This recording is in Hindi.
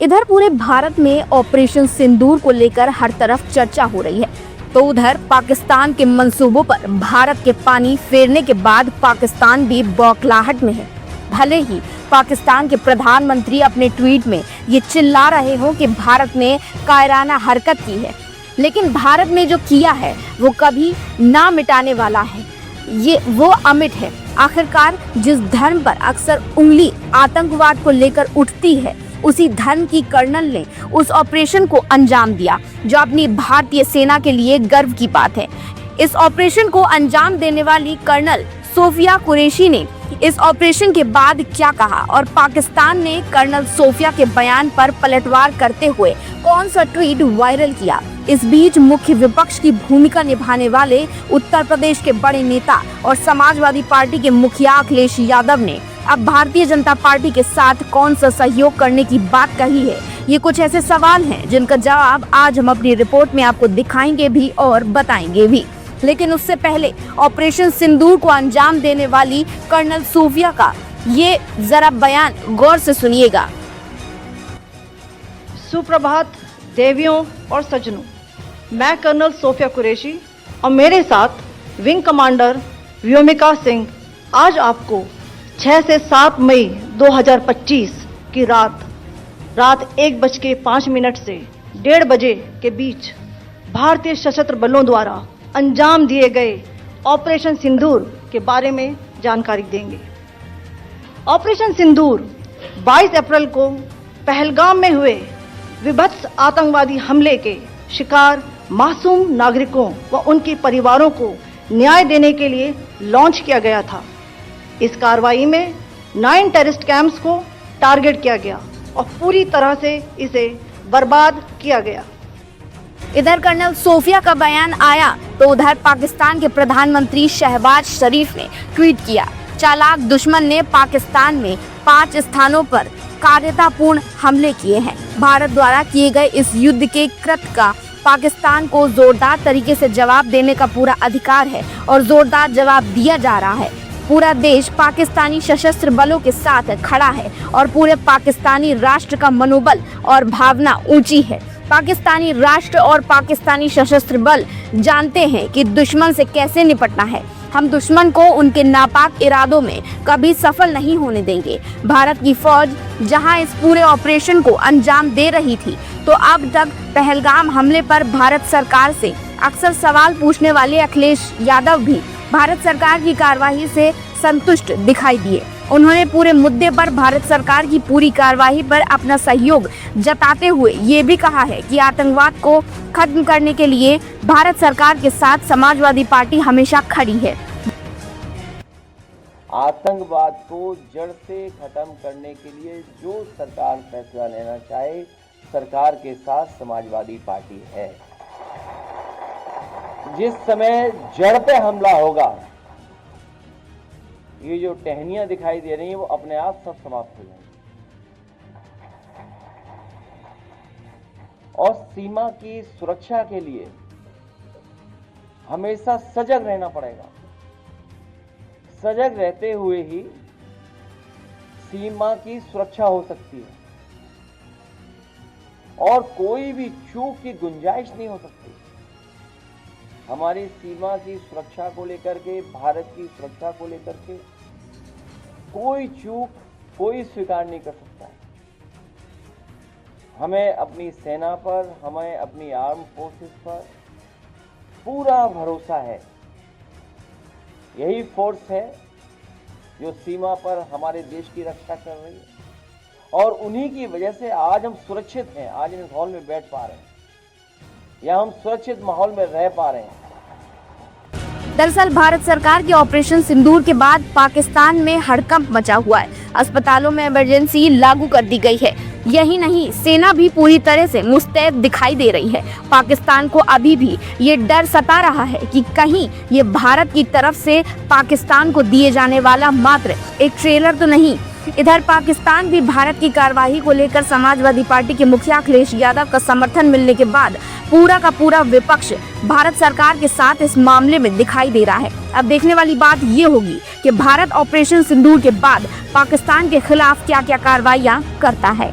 इधर पूरे भारत में ऑपरेशन सिंदूर को लेकर हर तरफ चर्चा हो रही है, तो उधर पाकिस्तान के मंसूबों पर भारत के पानी फेरने के बाद पाकिस्तान भी बौखलाहट में है। भले ही पाकिस्तान के प्रधानमंत्री अपने ट्वीट में ये चिल्ला रहे हो कि भारत ने कायराना हरकत की है, लेकिन भारत ने जो किया है वो कभी ना मिटाने वाला है, ये वो अमिट है। आखिरकार जिस धर्म पर अक्सर उंगली आतंकवाद को लेकर उठती है, उसी धर्म की कर्नल ने उस ऑपरेशन को अंजाम दिया, जो अपनी भारतीय सेना के लिए गर्व की बात है। इस ऑपरेशन को अंजाम देने वाली कर्नल सोफिया कुरैशी ने इस ऑपरेशन के बाद क्या कहा और पाकिस्तान ने कर्नल सोफिया के बयान पर पलटवार करते हुए कौन सा ट्वीट वायरल किया। इस बीच मुख्य विपक्ष की भूमिका निभाने वाले उत्तर प्रदेश के बड़े नेता और समाजवादी पार्टी के मुखिया अखिलेश यादव ने अब भारतीय जनता पार्टी के साथ कौन सा सहयोग करने की बात कही है। ये कुछ ऐसे सवाल हैं जिनका जवाब आज हम अपनी रिपोर्ट में आपको दिखाएंगे भी और बताएंगे भी। लेकिन उससे पहले ऑपरेशन सिंदूर को अंजाम देने वाली कर्नल सोफिया का ये जरा बयान गौर से सुनिएगा। सुप्रभात देवियों और सज्जनों, मैं कर्नल सोफिया कुरैशी और मेरे साथ विंग कमांडर व्योमिका सिंह आज आपको 6 से 7 मई 2025 की रात 1:05 से 1:30 बजे के बीच भारतीय सशस्त्र बलों द्वारा अंजाम दिए गए ऑपरेशन सिंदूर के बारे में जानकारी देंगे। ऑपरेशन सिंदूर 22 अप्रैल को पहलगाम में हुए विभत्स आतंकवादी हमले के शिकार मासूम नागरिकों व उनके परिवारों को न्याय देने के लिए लॉन्च किया गया था। इस कार्रवाई में 9 टेररिस्ट कैंप्स को टारगेट किया गया और पूरी तरह से इसे बर्बाद किया गया। इधर कर्नल सोफिया का बयान आया तो उधर पाकिस्तान के प्रधानमंत्री शहबाज शरीफ ने ट्वीट किया, चालाक दुश्मन ने पाकिस्तान में 5 स्थानों पर कायरतापूर्ण हमले किए हैं। भारत द्वारा किए गए इस युद्ध के कृत्य का पाकिस्तान को जोरदार तरीके से जवाब देने का पूरा अधिकार है और जोरदार जवाब दिया जा रहा है। पूरा देश पाकिस्तानी सशस्त्र बलों के साथ खड़ा है और पूरे पाकिस्तानी राष्ट्र का मनोबल और भावना ऊंची है। पाकिस्तानी राष्ट्र और पाकिस्तानी सशस्त्र बल जानते हैं कि दुश्मन से कैसे निपटना है। हम दुश्मन को उनके नापाक इरादों में कभी सफल नहीं होने देंगे। भारत की फौज जहां इस पूरे ऑपरेशन को अंजाम दे रही थी, तो अब तक पहलगाम हमले पर भारत सरकार से अक्सर सवाल पूछने वाले अखिलेश यादव भी भारत सरकार की कार्रवाई से संतुष्ट दिखाई दिए। उन्होंने पूरे मुद्दे पर भारत सरकार की पूरी कार्रवाई पर अपना सहयोग जताते हुए ये भी कहा है कि आतंकवाद को खत्म करने के लिए भारत सरकार के साथ समाजवादी पार्टी हमेशा खड़ी है। आतंकवाद को जड़ से खत्म करने के लिए जो सरकार फैसला लेना चाहे, सरकार के साथ समाजवादी पार्टी है। जिस समय जड़ पे हमला होगा, ये जो टहनियां दिखाई दे रही हैं वो अपने आप सब समाप्त हो जाएंगी। और सीमा की सुरक्षा के लिए हमेशा सजग रहना पड़ेगा। सजग रहते हुए ही सीमा की सुरक्षा हो सकती है और कोई भी चूक की गुंजाइश नहीं हो सकती। हमारी सीमा की सुरक्षा को लेकर के, भारत की सुरक्षा को लेकर के कोई चूक कोई स्वीकार नहीं कर सकता है। हमें अपनी सेना पर, हमें अपनी आर्म फोर्सेस पर पूरा भरोसा है। यही फोर्स है जो सीमा पर हमारे देश की रक्षा कर रही है और उन्हीं की वजह से आज हम सुरक्षित हैं। आज हम इस हॉल में बैठ पा रहे हैं या हम सुरक्षित माहौल में रह पा रहे हैं। दरअसल भारत सरकार के ऑपरेशन सिंदूर के बाद पाकिस्तान में हड़कंप मचा हुआ है। अस्पतालों में इमरजेंसी लागू कर दी गई है। यही नहीं, सेना भी पूरी तरह से मुस्तैद दिखाई दे रही है। पाकिस्तान को अभी भी ये डर सता रहा है कि कहीं ये भारत की तरफ से पाकिस्तान को दिए जाने वाला मात्र एक ट्रेलर तो नहीं। इधर पाकिस्तान भी भारत की कार्रवाई को लेकर समाजवादी पार्टी के मुखिया अखिलेश यादव का समर्थन मिलने के बाद पूरा का पूरा विपक्ष भारत सरकार के साथ इस मामले में दिखाई दे रहा है। अब देखने वाली बात ये होगी कि भारत ऑपरेशन सिंदूर के बाद पाकिस्तान के खिलाफ क्या क्या कार्रवाइयां करता है।